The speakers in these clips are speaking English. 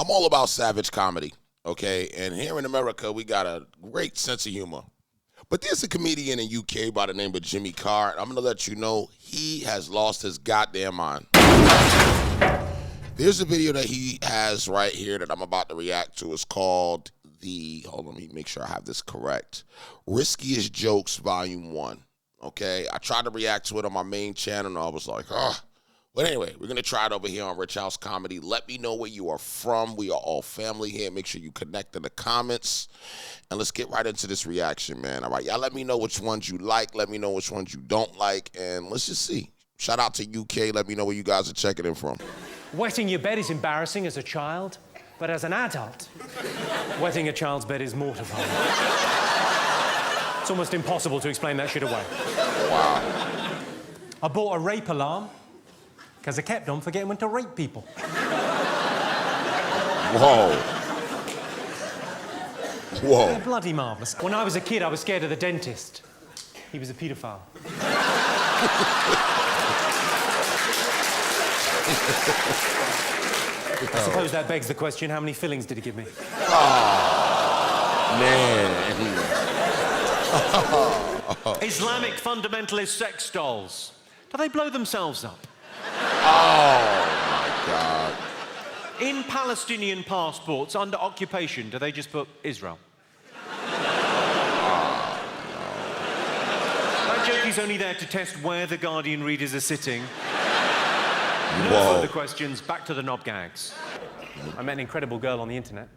I'm all about savage comedy, okay? And here in America, we got a great sense of humor. But there's a comedian in UK by the name of Jimmy Carr. I'm going to let you know he has lost his goddamn mind. There's a video that he has right here that I'm about to react to. It's called hold on, let me make sure I have this correct. Riskiest Jokes, Volume 1. Okay? I tried to react to it on my main channel, and I was like, ugh. But anyway, we're going to try it over here on Rich House Comedy. Let me know where you are from. We are all family here. Make sure you connect in the comments. And let's get right into this reaction, man. All right, y'all let me know which ones you like. Let me know which ones you don't like. And let's just see. Shout out to UK. Let me know where you guys are checking in from. Wetting your bed is embarrassing as a child, but as an adult, wetting a child's bed is mortifying. It's almost impossible to explain that shit away. Wow. I bought a rape alarm because I kept on forgetting when to rape people. Whoa. Whoa. They're bloody marvellous. When I was a kid, I was scared of the dentist. He was a paedophile. I suppose that begs the question, how many fillings did he give me? Oh, man. Islamic fundamentalist sex dolls. Do they blow themselves up? Oh, my God. In Palestinian passports under occupation, do they just put Israel? That joke is only there to test where the Guardian readers are sitting. No further questions, back to the knob gags. I met an incredible girl on the internet.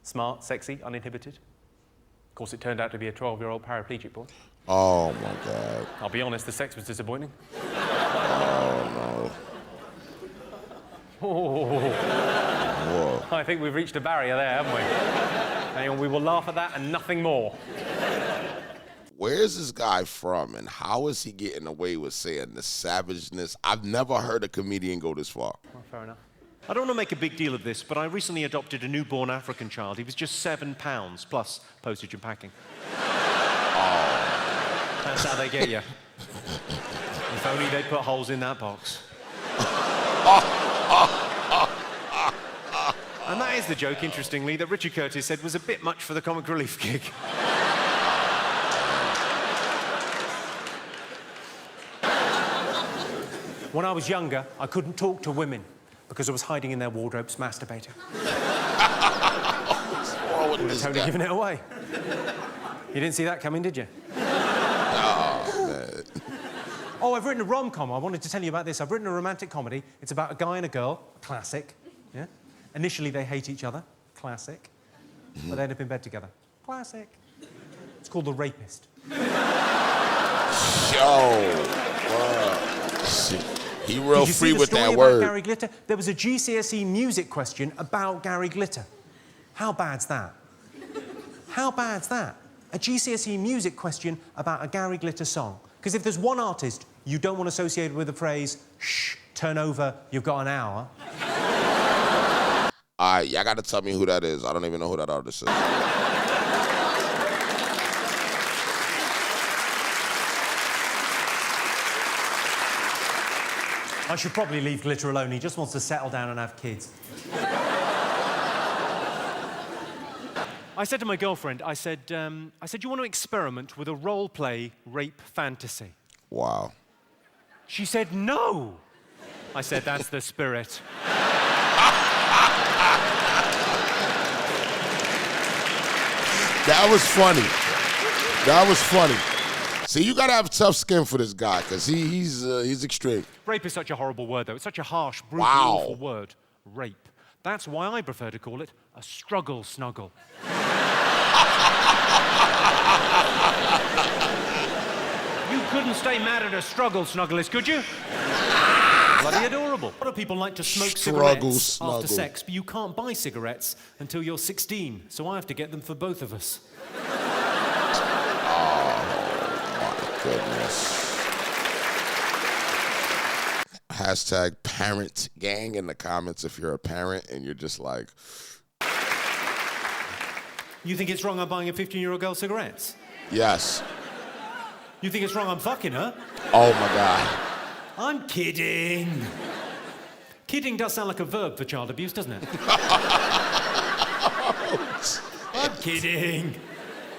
Smart, sexy, uninhibited. Of course, it turned out to be a 12-year-old paraplegic boy. Oh, my God. I'll be honest, the sex was disappointing. Oh, Oh. Whoa. I think we've reached a barrier there, haven't we? And we will laugh at that and nothing more. Where is this guy from, and how is he getting away with saying the savageness? I've never heard a comedian go this far. Well, fair enough. I don't want to make a big deal of this, but I recently adopted a newborn African child. He was just £7, plus postage and packing. Oh. That's how they get you. If only they'd put holes in that box. And that is the joke, interestingly, that Richard Curtis said was a bit much for the comic relief gig. When I was younger, I couldn't talk to women because I was hiding in their wardrobes masturbating. What's wrong with this Totally guy? giving it away. You didn't see that coming, did you? Oh, man. Oh, I've written a rom-com. I wanted to tell you about this. I've written a romantic comedy. It's about a guy and a girl. Classic. Yeah? Initially, they hate each other. Classic. But they end up in bed together. Classic. It's called The Rapist. He real free with that About word. Gary Glitter? There was a GCSE music question about Gary Glitter. How bad's that? How bad's that? A GCSE music question about a Gary Glitter song. Because if there's one artist you don't want associated with the phrase, shh, turn over, you've got an hour. All right, y'all got to tell me who that is. I don't even know who that artist is. I should probably leave Glitter alone. He just wants to settle down and have kids. I said to my girlfriend, I said, you want to experiment with a role-play rape fantasy? Wow. She said, no. I said, that's the spirit. That was funny. That was funny. See, you gotta have tough skin for this guy, because he's extreme. Rape is such a horrible word, though. It's such a harsh, brutal, Wow. awful word. Rape. That's why I prefer to call it a struggle snuggle. You couldn't stay mad at a struggle snugglist, could you? Bloody adorable. A lot of people like to smoke cigarettes after sex, but you can't buy cigarettes until you're 16, so I have to get them for both of us. Goodness. Hashtag parent gang in the comments if you're a parent and you're just like... You think it's wrong I'm buying a 15-year-old girl cigarettes? Yes. You think it's wrong I'm fucking her? Oh, my God. I'm kidding. Kidding does sound like a verb for child abuse, doesn't it? I'm kidding.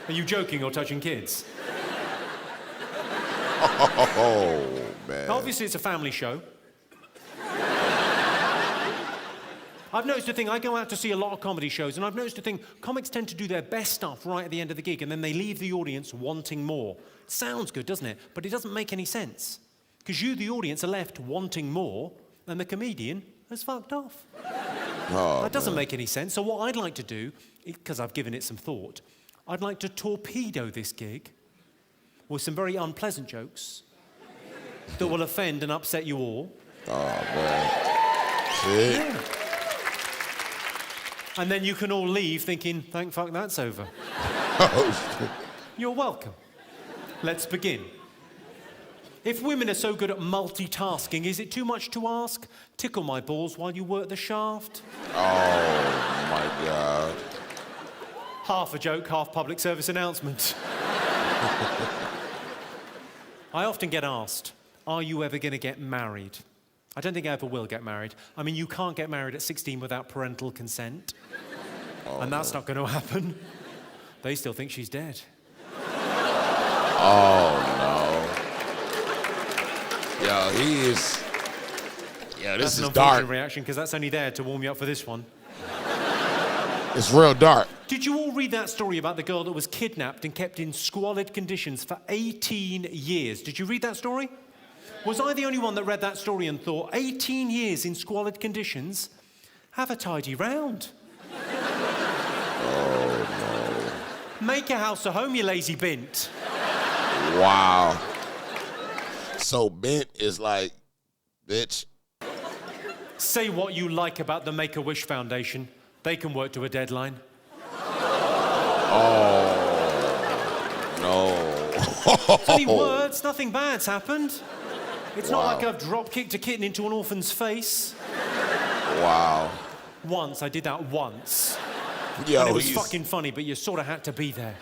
Are you joking or touching kids? Oh, man. Obviously, it's a family show. I've noticed a thing, I go out to see a lot of comedy shows, and I've noticed a thing, comics tend to do their best stuff right at the end of the gig, and then they leave the audience wanting more. It sounds good, doesn't it? But it doesn't make any sense. Because you, the audience, are left wanting more, and the comedian has fucked off. Oh, that doesn't make any sense. So what I'd like to do, because I've given it some thought, I'd like to torpedo this gig with some very unpleasant jokes that will offend and upset you all. Oh, man. See? Yeah. And then you can all leave thinking, thank fuck that's over. You're welcome. Let's begin. If women are so good at multitasking, is it too much to ask? Tickle my balls while you work the shaft? Oh, my God. Half a joke, half public service announcement. I often get asked, are you ever going to get married? I don't think I ever will get married. I mean, you can't get married at 16 without parental consent. Oh, and that's not going to happen. They still think she's dead. Oh, no. Yo, he is... Yeah, this is dark. Reaction, because that's only there to warm you up for this one. It's real dark. Did you all read that story about the girl that was kidnapped and kept in squalid conditions for 18 years? Did you read that story? Was I the only one that read that story and thought, 18 years in squalid conditions? Have a tidy round. Oh, no. Make a house a home, you lazy bint. Wow. So bint is like, bitch. Say what you like about the Make-A-Wish Foundation. They can work to a deadline. Oh, no. It's only words, nothing bad's happened. It's not like I've drop-kicked a kitten into an orphan's face. Wow. Once, I did that once. Yo, and it was fucking funny, but you sort of had to be there.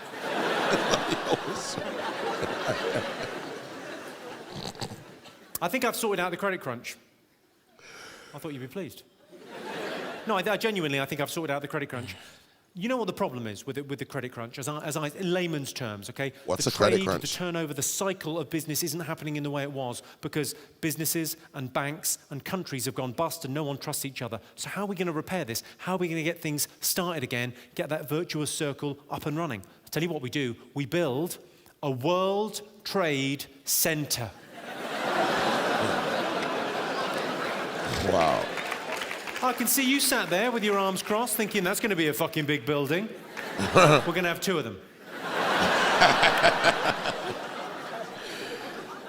I think I've sorted out the credit crunch. I thought you'd be pleased. No, I genuinely, I think I've sorted out the credit crunch. You know what the problem is with the credit crunch, as I in layman's terms, okay? What's the a credit trade, crunch? The turnover, the cycle of business isn't happening in the way it was because businesses and banks and countries have gone bust and no one trusts each other. So how are we going to repair this? How are we going to get things started again, get that virtuous circle up and running? I'll tell you what we do. We build a World Trade Center. Wow. I can see you sat there with your arms crossed thinking that's going to be a fucking big building. We're going to have two of them.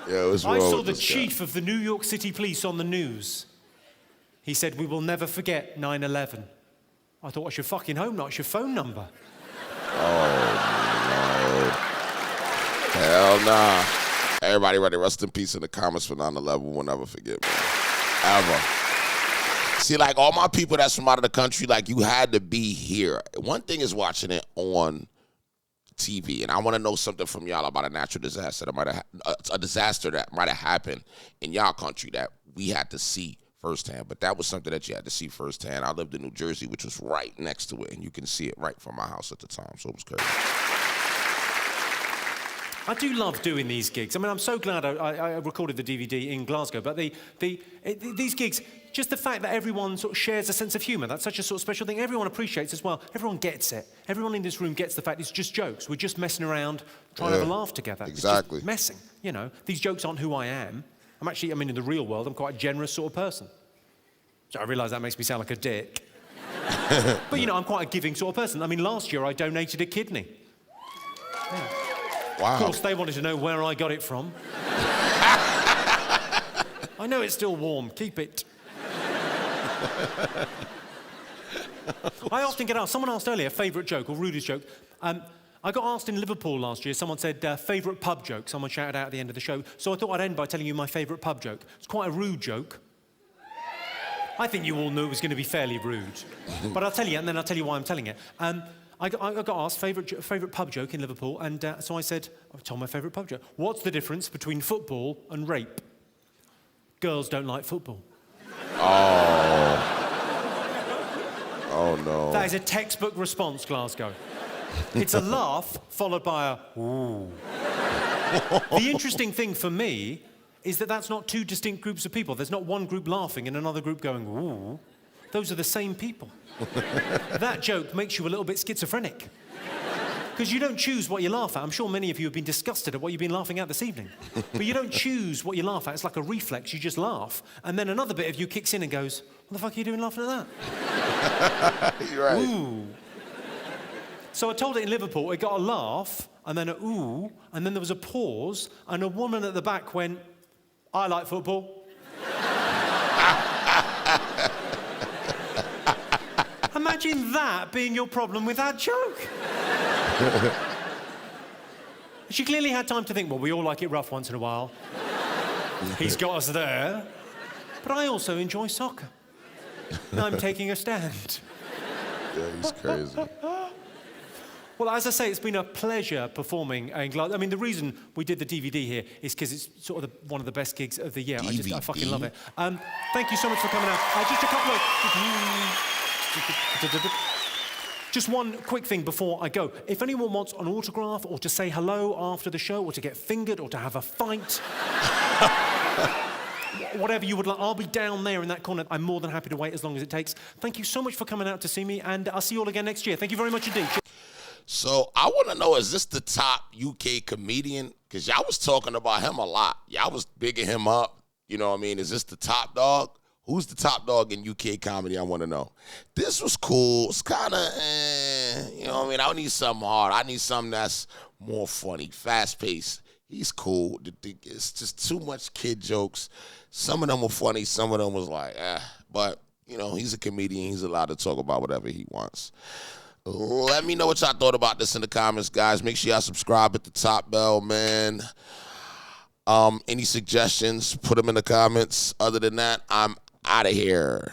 Yeah, what's wrong I saw with the this chief guy? of the New York City Police on the news. He said, we will never forget 9/11. I thought, what's your fucking home, not your phone number? Oh, no. Hell nah. Everybody ready, rest in peace in the comments for 9/11. We'll never forget, man. Ever. See, like, all my people that's from out of the country, like, you had to be here. One thing is watching it on TV, and I want to know something from y'all about a natural disaster that might have, a disaster that might have happened in y'all country that we had to see firsthand. But that was something that you had to see firsthand. I lived in New Jersey, which was right next to it, and you can see it right from my house at the time, so it was crazy. I do love doing these gigs. I mean, I'm so glad I recorded the DVD in Glasgow, but these gigs, just the fact that everyone sort of shares a sense of humour, that's such a sort of special thing. Everyone appreciates as well. Everyone gets it. Everyone in this room gets the fact it's just jokes. We're just messing around, trying to have a laugh together. Exactly. It's just messing, you know. These jokes aren't who I am. In the real world, I'm quite a generous sort of person. So I realise that makes me sound like a dick. But, you know, I'm quite a giving sort of person. I mean, last year I donated a kidney. Yeah. Wow. Of course, they wanted to know where I got it from. I know it's still warm. Keep it. I often get asked, someone asked earlier, favourite joke or rudest joke. I got asked in Liverpool last year, someone said, favourite pub joke. Someone shouted out at the end of the show. So I thought I'd end by telling you my favourite pub joke. It's quite a rude joke. I think you all knew it was going to be fairly rude. But I'll tell you, and then I'll tell you why I'm telling it. I got asked favourite pub joke in Liverpool, and so I said, I told my favourite pub joke. What's the difference between football and rape? Girls don't like football. Oh, no. That is a textbook response, Glasgow. It's a laugh followed by a ooh. The interesting thing for me is that that's not two distinct groups of people. There's not one group laughing and another group going ooh. Those are the same people. That joke makes you a little bit schizophrenic. Because you don't choose what you laugh at. I'm sure many of you have been disgusted at what you've been laughing at this evening. But you don't choose what you laugh at. It's like a reflex. You just laugh. And then another bit of you kicks in and goes, what the fuck are you doing laughing at that? You're right. Ooh. So I told it in Liverpool. It got a laugh, and then a ooh, and then there was a pause, and a woman at the back went, I like football. Imagine that being your problem with that joke. She clearly had time to think, well, we all like it rough once in a while. He's got us there. But I also enjoy soccer. And I'm taking a stand. Yeah, he's crazy. Well, as I say, it's been a pleasure performing in Glasgow. I mean, the reason we did the DVD here is because it's sort of one of the best gigs of the year. I fucking love it. Thank you so much for coming out. Just a couple of... Just one quick thing before I go. If anyone wants an autograph or to say hello after the show or to get fingered or to have a fight, whatever you would like, I'll be down there in that corner. I'm more than happy to wait as long as it takes. Thank you so much for coming out to see me, and I'll see you all again next year. Thank you very much indeed. So I want to know, is this the top UK comedian? Because y'all was talking about him a lot. Y'all was bigging him up. You know what I mean? Is this the top dog? Who's the top dog in UK comedy? I want to know. This was cool. It's kind of, you know what I mean? I don't need something hard. I need something that's more funny, fast-paced. He's cool. It's just too much kid jokes. Some of them were funny. Some of them was like, But, you know, he's a comedian. He's allowed to talk about whatever he wants. Let me know what y'all thought about this in the comments, guys. Make sure y'all subscribe at the top bell, man. Any suggestions, put them in the comments. Other than that, I'm out of here.